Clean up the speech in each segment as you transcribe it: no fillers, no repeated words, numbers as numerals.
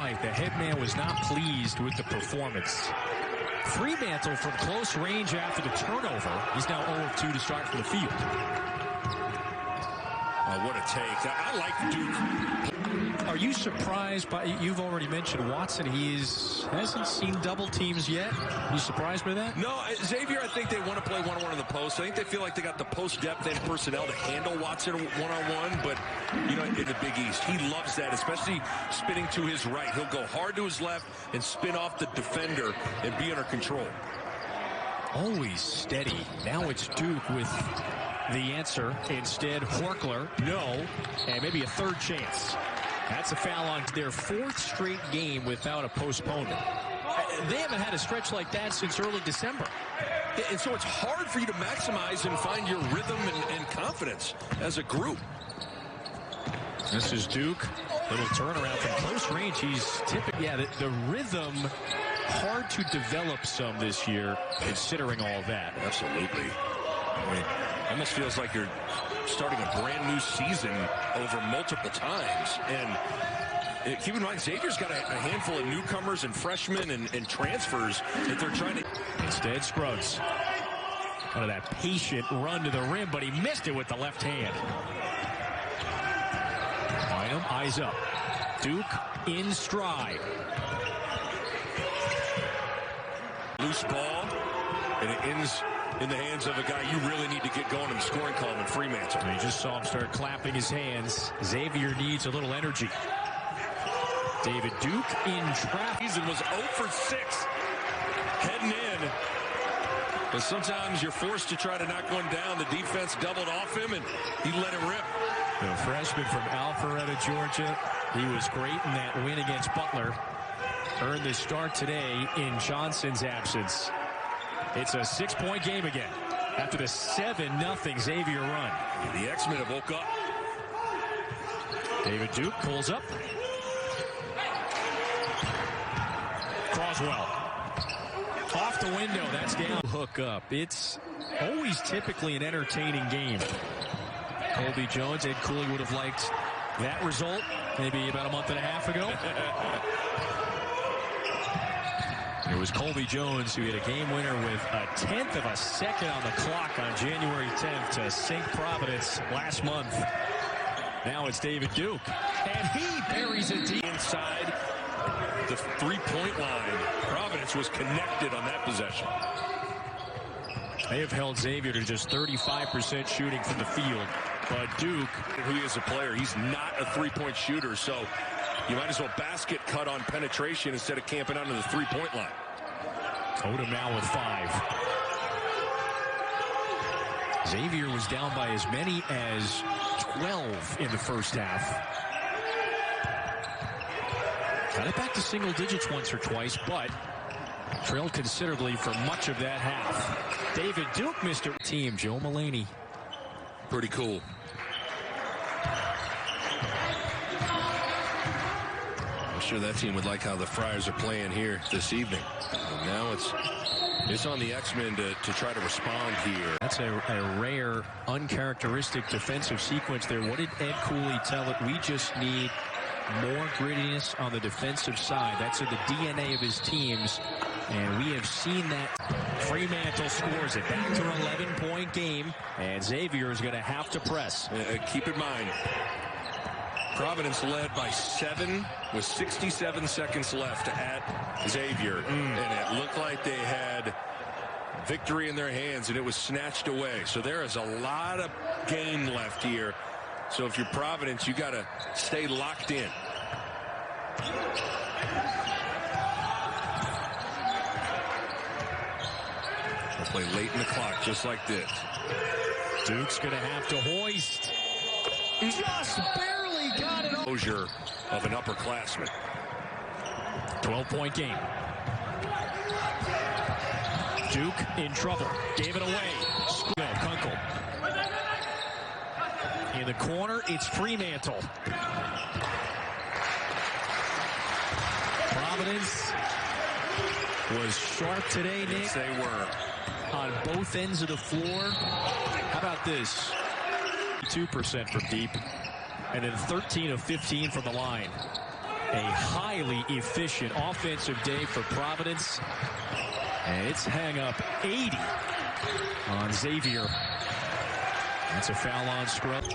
night. The head man was not pleased with the performance. Freemantle from close range after the turnover. He's now 0 of 2 to start from the field. What a take. I like Duke. Are you surprised by, you've already mentioned Watson, hasn't seen double teams yet. Are you surprised by that? No, Xavier, I think they want to play one-on-one in the post. I think they feel like they got the post depth and personnel to handle Watson one-on-one, but, you know, in the Big East, he loves that, especially spinning to his right. He'll go hard to his left and spin off the defender and be under control. Always steady. Now it's Duke with the answer. Instead, Horchler, no, and maybe a third chance. That's a foul on their 4th straight game without a postponement. They haven't had a stretch like that since early December. And so it's hard for you to maximize and find your rhythm and confidence as a group. This is Duke. Little turnaround from close range. He's tipping. Yeah, the rhythm, hard to develop some this year, considering all that. Absolutely. I mean, almost feels like you're starting a brand new season over multiple times. And keep in mind, Xavier's got a handful of newcomers and freshmen and transfers that they're trying to. Instead, Scruggs. Out of that patient run to the rim, but he missed it with the left hand. Bynum, eyes up. Duke in stride. Loose ball, and it ends in the hands of a guy you really need to get going in the scoring column in Fremantle. You just saw him start clapping his hands. Xavier needs a little energy. David Duke in traffic. Season was 0 for 6 heading in. But sometimes you're forced to try to knock one down. The defense doubled off him, and he let it rip. The freshman from Alpharetta, Georgia. He was great in that win against Butler. Earned the start today in Johnson's absence. It's a 6-point game again after the 7-0 Xavier run. The X-Men have woke up. David Duke pulls up. Croswell. Off the window. That's down. Hook up. It's always typically an entertaining game. Colby Jones, Ed Cooley would have liked that result maybe about a month and a half ago. It was Colby Jones who hit a game winner with a 1/10 of a second on the clock on January 10th to St. Providence last month. Now it's David Duke. And he buries it deep inside the three-point line. Providence was connected on that possession. They have held Xavier to just 35% shooting from the field. But Duke, who he is a player, he's not a three-point shooter, so you might as well basket cut on penetration instead of camping onto the three-point line. Odom now with 5. Xavier was down by as many as 12 in the first half. Got it back to single digits once or twice, but trailed considerably for much of that half. David Duke, Mr. Team, Joe Mullaney. Pretty cool. I'm sure that team would like how the Friars are playing here this evening. And now it's on the X-Men to try to respond here. That's a rare, uncharacteristic defensive sequence there. What did Ed Cooley tell it? We just need more grittiness on the defensive side. That's in the DNA of his teams, and we have seen that. Fremantle scores it. Back to an 11-point game, and Xavier is going to have to press. Keep in mind, Providence led by 7 with 67 seconds left at Xavier, and it looked like they had victory in their hands, and it was snatched away. So there is a lot of game left here. So if you're Providence, you got to stay locked in. They'll play late in the clock, just like this. Duke's going to have to hoist. Just barely got it. Closure of an upperclassman. 12-point game. Duke in trouble. Gave it away. Kunkel. In the corner, it's Fremantle. Providence was sharp today, Nick. Yes, they were. On both ends of the floor. How about this? 2% from deep. And then 13 of 15 from the line. A highly efficient offensive day for Providence. And it's hang up 80 on Xavier. That's a foul on Scruggs.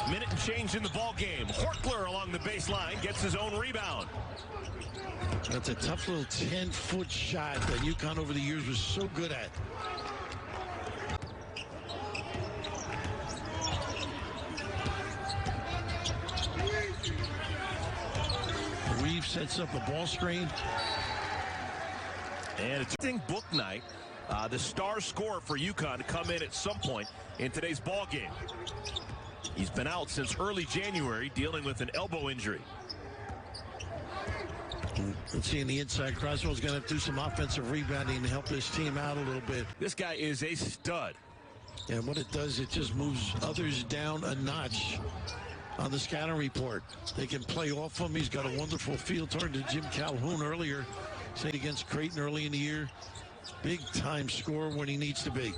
Minute and change in the ball game. Horkler along the baseline gets his own rebound. That's a tough little 10-foot shot that UConn over the years was so good at. Reeves sets up a ball screen. And it's a book night. The star scorer for UConn to come in at some point in today's ball game. He's been out since early January dealing with an elbow injury. Let's see, in the inside, Croswell's going to have to do some offensive rebounding to help this team out a little bit. This guy is a stud. And what it does, it just moves others down a notch on the scouting report. They can play off him. He's got a wonderful feel. Talking to Jim Calhoun earlier, saying against Creighton early in the year, big-time scorer when he needs to be.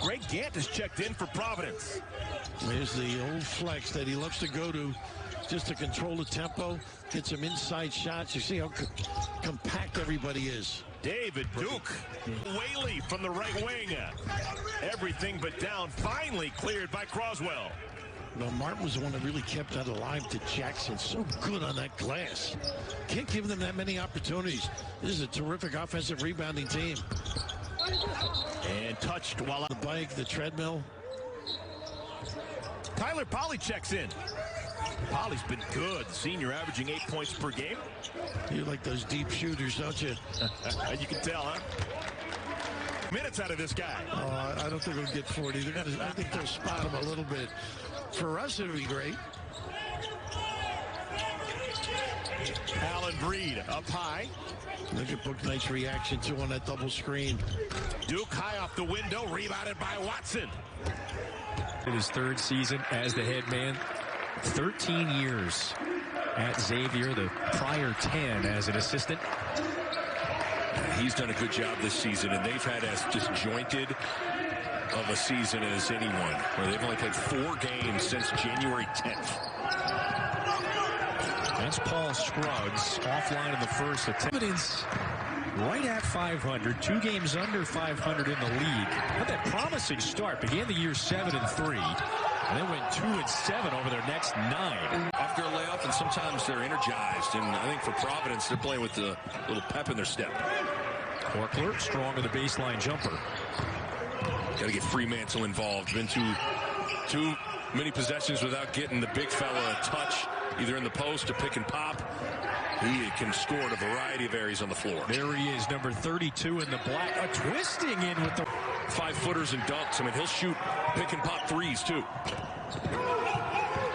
Greg Gant is checked in for Providence. There's the old flex that he loves to go to just to control the tempo, get some inside shots. You see how compact everybody is. David Duke. Whaley from the right wing. Everything but down. Finally cleared by Croswell. Well, Martin was the one that really kept that alive to Jackson. So good on that glass. Can't give them that many opportunities. This is a terrific offensive rebounding team. And touched while on the bike, the treadmill. Tyler Polley checks in. Polley's been good. Senior averaging 8 points per game. You like those deep shooters, don't you? You can tell, huh? Minutes out of this guy. I don't think we'll get 40. I think they'll spot him a little bit. For us, it'll be great. Allen Breed up high. Look at Book Knight's reaction to on that double screen. Duke high off the window, rebounded by Watson. In his third season as the head man, 13 years at Xavier, the prior 10 as an assistant. He's done a good job this season, and they've had as disjointed of a season as anyone, where they've only played 4 games since January 10th. That's Paul Scruggs offline in the first attempt. Right at 500, 2 games under 500 in the league. Had that promising start. Began the year 7-3, and then went 2-7 over their next 9. After a layoff, and sometimes they're energized, and I think for Providence, they're playing with a little pep in their step. Horkler, strong on the baseline jumper. Got to get Freemantle involved. Been too many possessions without getting the big fella a touch, either in the post or pick and pop. He can score in a variety of areas on the floor. There he is, number 32 in the black. Twisting in with the 5-footers and dunks. I mean, he'll shoot pick and pop threes, too.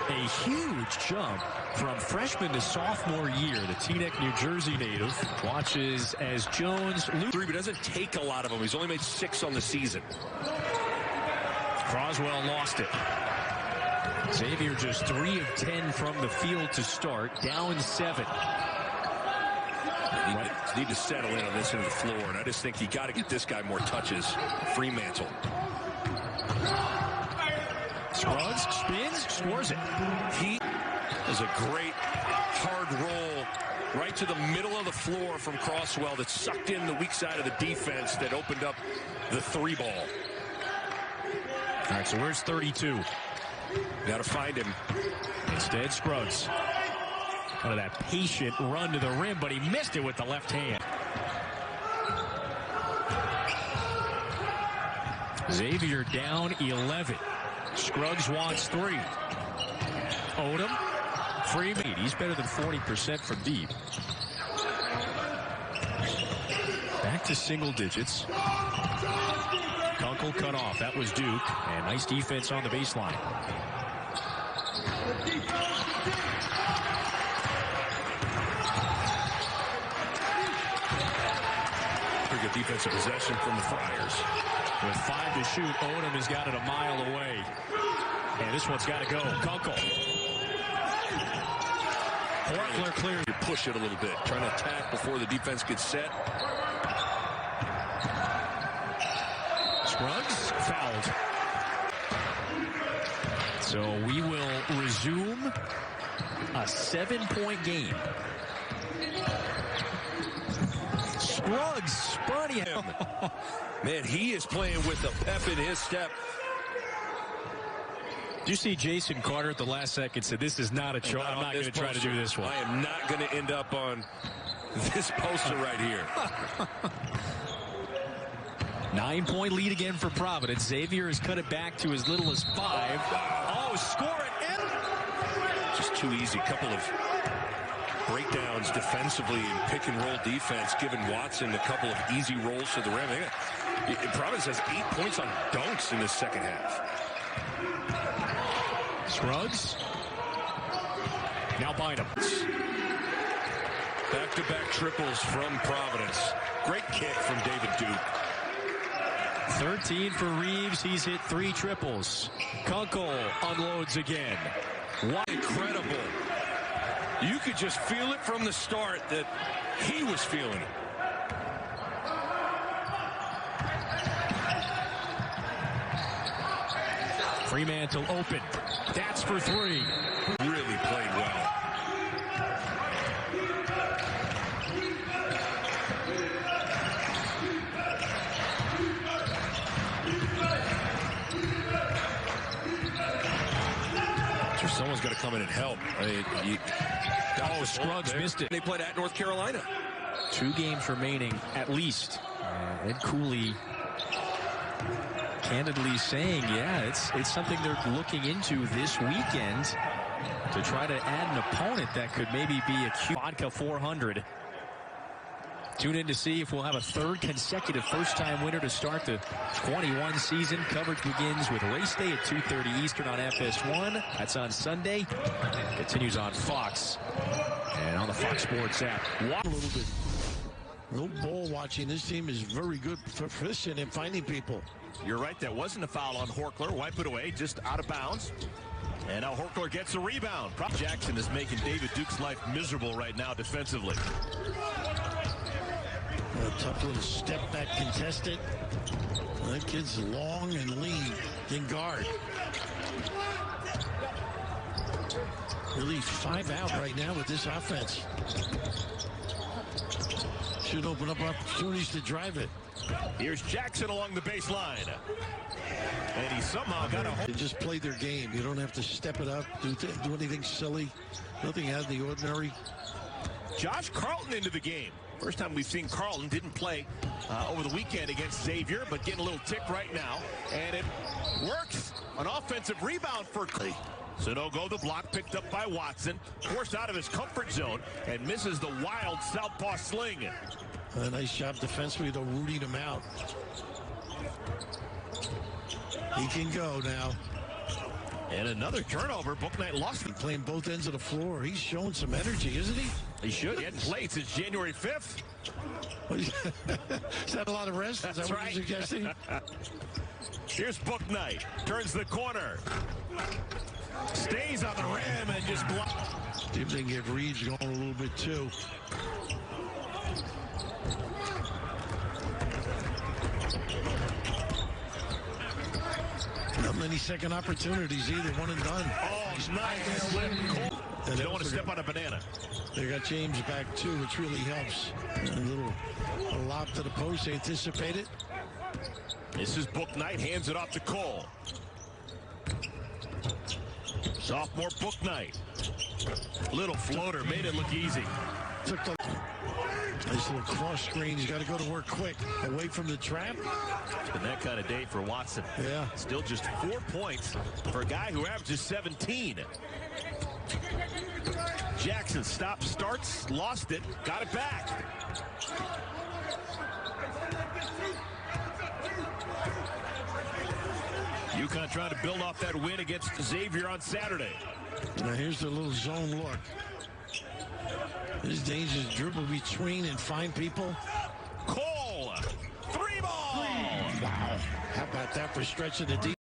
A huge jump from freshman to sophomore year. The Teaneck, New Jersey native watches as Jones loses 3, but doesn't take a lot of them. He's only made 6 on the season. Croswell lost it. Xavier just 3 of 10 from the field to start, down 7. Need to settle in on this end of the floor, and I just think you got to get this guy more touches. Freemantle. Scruggs spins, scores it. He is a great hard roll right to the middle of the floor from Croswell that sucked in the weak side of the defense that opened up the 3 ball. All right, so where's 32? Got to find him. Instead, Scruggs. Out of that patient run to the rim, but he missed it with the left hand. Xavier down 11. Scruggs wants 3. Odom, Freeman. He's better than 40% from deep. Back to single digits. Kunkel cut off. That was Duke. And nice defense on the baseline. Pretty good defensive possession from the Friars. With 5 to shoot, Odom has got it a mile away. And this one's got to go. Kunkel. Horkler clears. You push it a little bit, trying to attack before the defense gets set. Scruggs fouled. So we will resume A 7-point game. Scruggs spun him. Man, he is playing with a pep in his step. You see Jason Carter at the last second said, this is not a choice. I'm not going to try to do this one. I am not going to end up on this poster right here. 9-point lead again for Providence. Xavier has cut it back to as little as 5. Oh, score it. Just too easy. Couple of breakdowns defensively and pick and roll defense, giving Watson a couple of easy rolls to the rim. Providence has 8 points on dunks in the second half. Scruggs. Now Bynum. Back-to-back triples from Providence. Great kick from David Duke. 13 for Reeves. He's hit 3 triples. Kunkel unloads again. What incredible. You could just feel it from the start that he was feeling it. Fremantle open. That's for 3. Really played well. Someone's got to come in and help. Scruggs missed it. They played at North Carolina. 2 games remaining at least. Ed Cooley candidly saying, yeah, it's something they're looking into this weekend to try to add an opponent that could maybe be a Vodka 400. Tune in to see if we'll have a 3rd consecutive first-time winner to start the 21 season. Coverage begins with race day at 2:30 Eastern on FS1. That's on Sunday. Continues on Fox and on the Fox Sports app. A little bit. No ball watching. This team is very good, proficient in finding people. You're right. That wasn't a foul on Horchler. Wipe it away. Just out of bounds. And now Horchler gets a rebound. Jackson is making David Duke's life miserable right now defensively. A tough little step back contested. That kid's long and lean in guard. Really 5 out right now with this offense. Should open up opportunities to drive it. Here's Jackson along the baseline. And he somehow got a hold. They just play their game. You don't have to step it up, do anything silly. Nothing out of the ordinary. Josh Carlton into the game. First time we've seen Carlton. Didn't play over the weekend against Xavier, but getting a little tick right now. And it works. An offensive rebound for Clay. Sanogo, the block picked up by Watson. Forced out of his comfort zone and misses the wild southpaw sling. A nice job defensively, though, rooting him out. He can go now. And another turnover. Bouknight lost. Playing both ends of the floor. He's showing some energy, isn't he? He should. He hadn't played since January 5th. Is that a lot of rest? That's is that what right. you're suggesting? Here's Bouknight. Turns the corner. Stays on the rim and just blocks. See if they can get Reeves going a little bit, too. Not many second opportunities either. One and done. Oh, nice slip. You don't want to step on a banana. They got James back, too, which really helps. A little lob to the post. Anticipate it. This is Bouknight. Hands it off to Cole. Sophomore Bouknight. Little floater. Made it look easy. Took the nice little cross screen. He's got to go to work quick. Away from the trap. It's been that kind of day for Watson. Yeah. Still just 4 points for a guy who averages 17. Jackson stops, starts, lost it, got it back. UConn trying to build off that win against Xavier on Saturday. Now here's the little zone look. This dangerous dribble between and find people. Cole, 3 ball. Wow. How about that for stretching the defense?